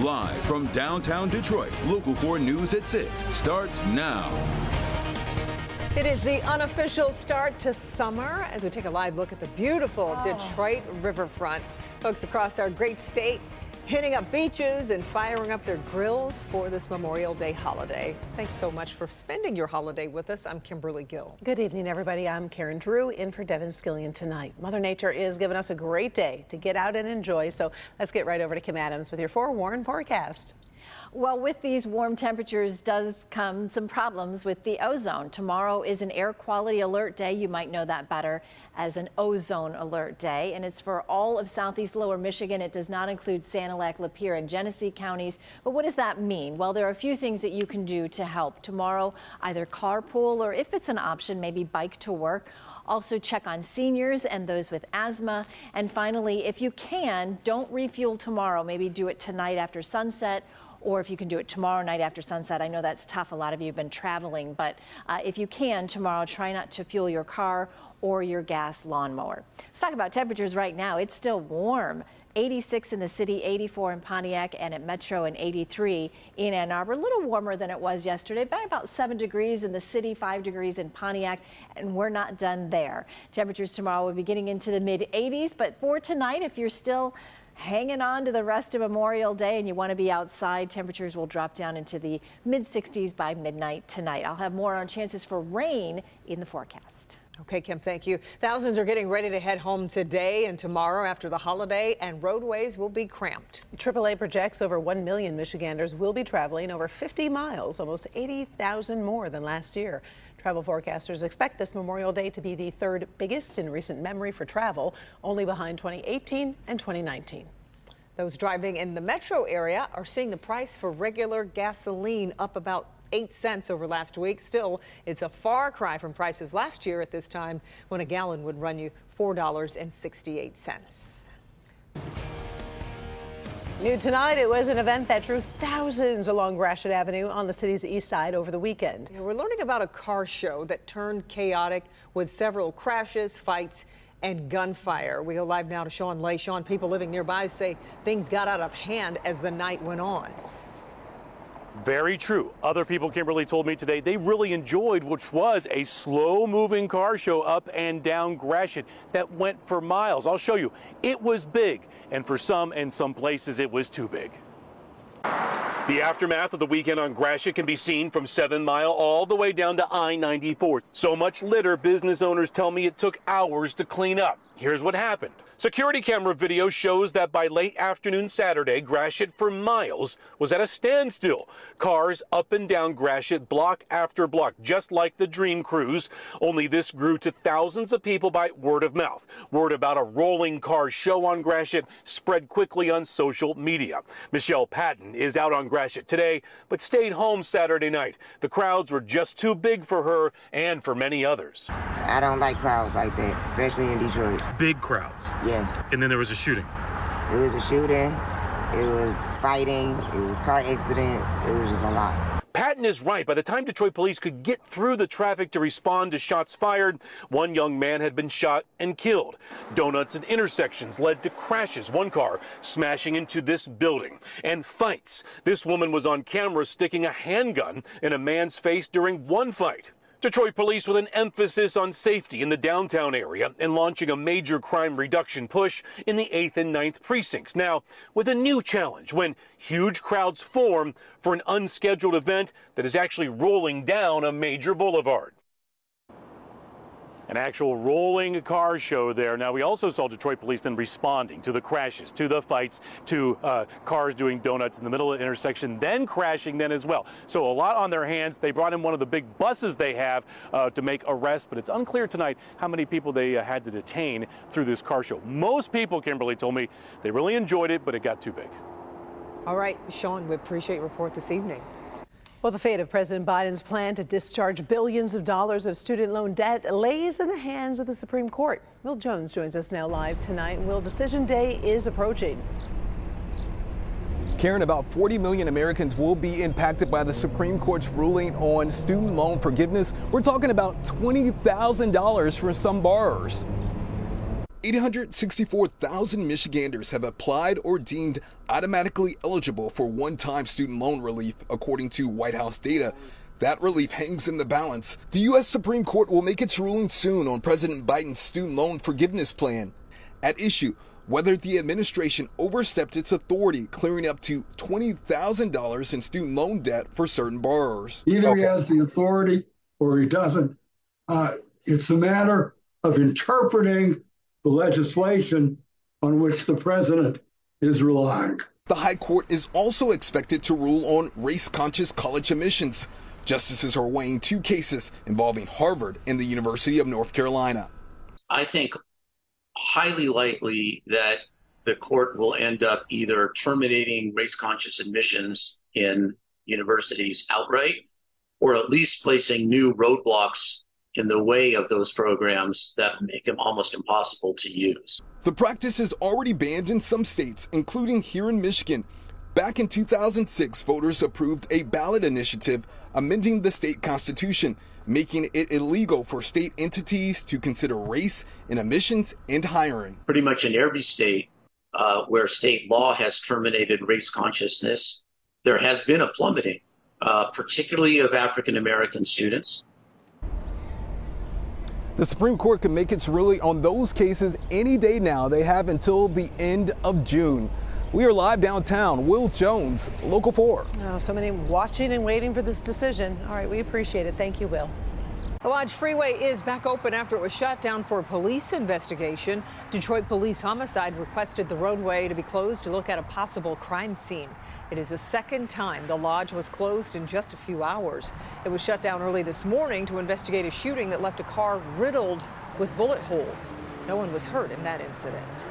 Live from downtown Detroit, Local 4 News at 6 starts now. It is the unofficial start to summer as we take a live look at the beautiful Detroit riverfront. Folks across our great state hitting up beaches and firing up their grills for this Memorial Day holiday. Thanks so much for spending your holiday with us. I'm Kimberly Gill. Good evening, everybody. I'm Karen Drew in for Devin Skillian tonight. Mother Nature is giving us a great day to get out and enjoy. So let's get right over to Kim Adams with your forewarned forecast. Well, with these warm temperatures does come some problems with the ozone. Tomorrow is an air quality alert day. You might know that better as an ozone alert day, and it's for all of southeast lower Michigan. It does not include Sanilac, Lapeer, and Genesee counties. But what does that mean? Well, there are a few things that you can do to help. Tomorrow, either carpool or, if it's an option, maybe bike to work. Also check on seniors and those with asthma. And finally, if you can, don't refuel tomorrow. Maybe do it tonight after sunset, or if you can do it tomorrow night after sunset. I know that's tough. A lot of you have been traveling, but if you can tomorrow, try not to fuel your car or your gas lawnmower. Let's talk about temperatures right now. It's still warm. 86 in the city, 84 in Pontiac and at Metro, and 83 in Ann Arbor. A little warmer than it was yesterday, by about 7 degrees in the city, 5 degrees in Pontiac, and we're not done there. Temperatures tomorrow will be getting into the mid 80s, but for tonight, if you're still hanging on to the rest of Memorial Day and you want to be outside, temperatures will drop down into the mid 60s by midnight tonight. I'll have more on chances for rain in the forecast. Okay, Kim, thank you. Thousands are getting ready to head home today and tomorrow after the holiday, and roadways will be cramped. AAA projects over 1 million Michiganders will be traveling over 50 miles, almost 80,000 more than last year. Travel forecasters expect this Memorial Day to be the third biggest in recent memory for travel, only behind 2018 and 2019. Those driving in the metro area are seeing the price for regular gasoline up about 8 cents over last week. Still, it's a far cry from prices last year at this time when a gallon would run you $4.68. New tonight, it was an event that drew thousands along Gratiot Avenue on the city's east side over the weekend. Yeah, we're learning about a car show that turned chaotic with several crashes, fights, and gunfire. We go live now to Sean Lay. Sean, people living nearby say things got out of hand as the night went on. Very true. Other people, Kimberly, told me today they really enjoyed, which was a slow-moving car show up and down Gratiot that went for miles. I'll show you. It was big, and for some, in some places, it was too big. The aftermath of the weekend on Gratiot can be seen from 7 Mile all the way down to I-94. So much litter, business owners tell me it took hours to clean up. Here's what happened. Security camera video shows that by late afternoon Saturday, Gratiot for miles was at a standstill. Cars up and down Gratiot block after block, just like the Dream Cruise. Only this grew to thousands of people by word of mouth. Word about a rolling car show on Gratiot spread quickly on social media. Michelle Patton is out on Gratiot today, but stayed home Saturday night. The crowds were just too big for her and for many others. I don't like crowds like that, especially in Detroit. Big crowds. Yes. And then there was a shooting. It was a shooting, it was fighting, it was car accidents, it was just a lot. Patton is right. By the time Detroit police could get through the traffic to respond to shots fired, one young man had been shot and killed. Donuts and intersections led to crashes, one car smashing into this building, and fights. This woman was on camera sticking a handgun in a man's face during one fight. Detroit police with an emphasis on safety in the downtown area and launching a major crime reduction push in the 8th and 9th precincts. Now, with a new challenge when huge crowds form for an unscheduled event that is actually rolling down a major boulevard. An actual rolling car show there. Now, we also saw Detroit police then responding to the crashes, to the fights, to cars doing donuts in the middle of the intersection, then crashing then as well. So a lot on their hands. They brought in one of the big buses they have to make arrests, but it's unclear tonight how many people they had to detain through this car show. Most people, Kimberly told me, they really enjoyed it, but it got too big. All right, Sean, we appreciate your report this evening. Well, the fate of President Biden's plan to discharge billions of dollars of student loan debt lays in the hands of the Supreme Court. Will Jones joins us now live tonight. Will, decision day is approaching. Karen, about 40 million Americans will be impacted by the Supreme Court's ruling on student loan forgiveness. We're talking about $20,000 for some borrowers. 864,000 Michiganders have applied or deemed automatically eligible for one-time student loan relief, according to White House data. That relief hangs in the balance. The U.S. Supreme Court will make its ruling soon on President Biden's student loan forgiveness plan. At issue, whether the administration overstepped its authority, clearing up to $20,000 in student loan debt for certain borrowers. Either he has the authority or he doesn't. It's a matter of interpreting the legislation on which the president is relying. The High Court is also expected to rule on race-conscious college admissions. Justices are weighing two cases involving Harvard and the University of North Carolina. I think highly likely that the court will end up either terminating race-conscious admissions in universities outright, or at least placing new roadblocks in the way of those programs that make them almost impossible to use. The practice is already banned in some states, including here in Michigan. Back in 2006, voters approved a ballot initiative amending the state constitution, making it illegal for state entities to consider race in admissions and hiring. Pretty much in every state where state law has terminated race consciousness, there has been a plummeting, particularly of African American students. The Supreme Court could make its ruling on those cases any day now. They have until the end of June. We are live downtown. Will Jones, Local 4. Oh, so many watching and waiting for this decision. All right, we appreciate it. Thank you, Will. The Lodge Freeway is back open after it was shut down for a police investigation. Detroit Police Homicide requested the roadway to be closed to look at a possible crime scene. It is the second time the Lodge was closed in just a few hours. It was shut down early this morning to investigate a shooting that left a car riddled with bullet holes. No one was hurt in that incident.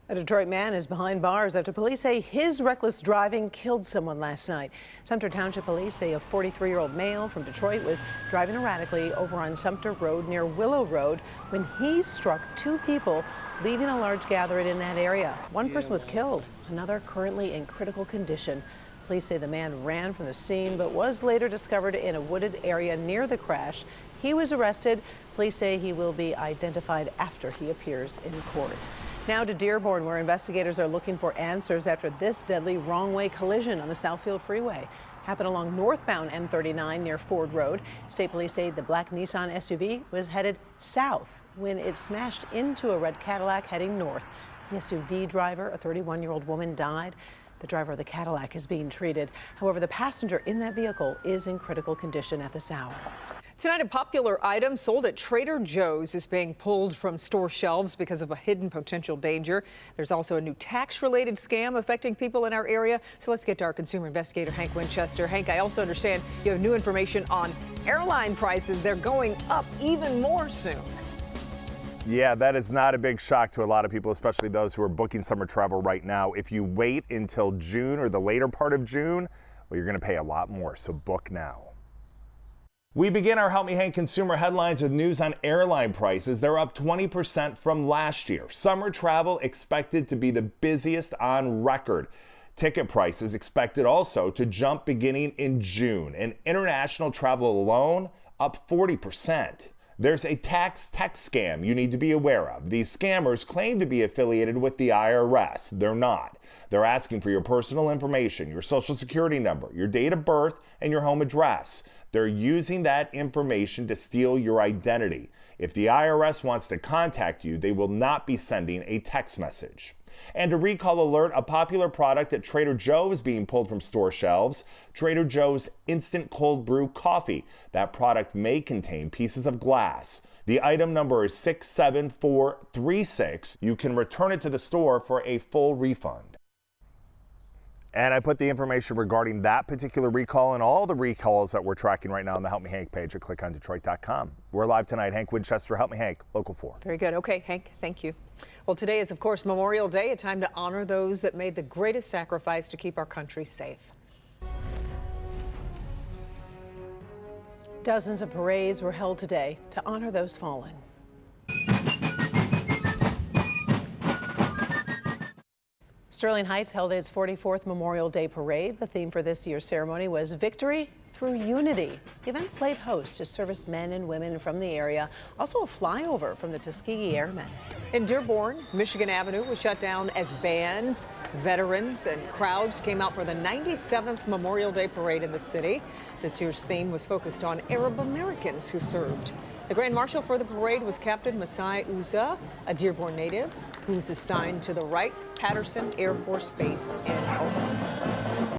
A Detroit man is behind bars after police say his reckless driving killed someone last night. Sumter Township Police say a 43-year-old male from Detroit was driving erratically over on Sumter Road near Willow Road when he struck two people, leaving a large gathering in that area. One person was killed, another currently in critical condition. Police say the man ran from the scene but was later discovered in a wooded area near the crash. He was arrested. Police say he will be identified after he appears in court. Now to Dearborn, where investigators are looking for answers after this deadly wrong-way collision on the Southfield Freeway. Happened along northbound M39 near Ford Road. State police say the black Nissan SUV was headed south when it smashed into a red Cadillac heading north. The SUV driver, a 31-year-old woman, died. The driver of the Cadillac is being treated. However, the passenger in that vehicle is in critical condition at this hour. Tonight, a popular item sold at Trader Joe's is being pulled from store shelves because of a hidden potential danger. There's also a new tax-related scam affecting people in our area. So let's get to our consumer investigator, Hank Winchester. Hank, I also understand you have new information on airline prices. They're going up even more soon. Yeah, that is not a big shock to a lot of people, especially those who are booking summer travel right now. If you wait until June or the later part of June, well, you're going to pay a lot more. So book now. We begin our Help Me Hank consumer headlines with news on airline prices. They're up 20% from last year. Summer travel expected to be the busiest on record. Ticket prices expected also to jump beginning in June. And international travel alone up 40%. There's a tax text scam you need to be aware of. These scammers claim to be affiliated with the IRS. They're not. They're asking for your personal information, your social security number, your date of birth, and your home address. They're using that information to steal your identity. If the IRS wants to contact you, they will not be sending a text message. And a recall alert, a popular product at Trader Joe's is being pulled from store shelves. Trader Joe's Instant Cold Brew Coffee. That product may contain pieces of glass. The item number is 67436. You can return it to the store for a full refund. And I put the information regarding that particular recall and all the recalls that we're tracking right now on the Help Me Hank page at clickondetroit.com. We're live tonight. Hank Winchester, Help Me Hank, Local 4. Very good. Okay, Hank, thank you. Well, today is, of course, Memorial Day, a time to honor those that made the greatest sacrifice to keep our country safe. Dozens of parades were held today to honor those fallen. Sterling Heights held its 44th Memorial Day Parade. The theme for this year's ceremony was Victory Through Unity. The event played host to servicemen and women from the area, also a flyover from the Tuskegee Airmen. In Dearborn, Michigan Avenue was shut down as bands, veterans, and crowds came out for the 97th Memorial Day Parade in the city. This year's theme was focused on Arab Americans who served. The Grand Marshal for the parade was Captain Masai Uza, a Dearborn native who was assigned to the Wright-Patterson Air Force Base in Omaha.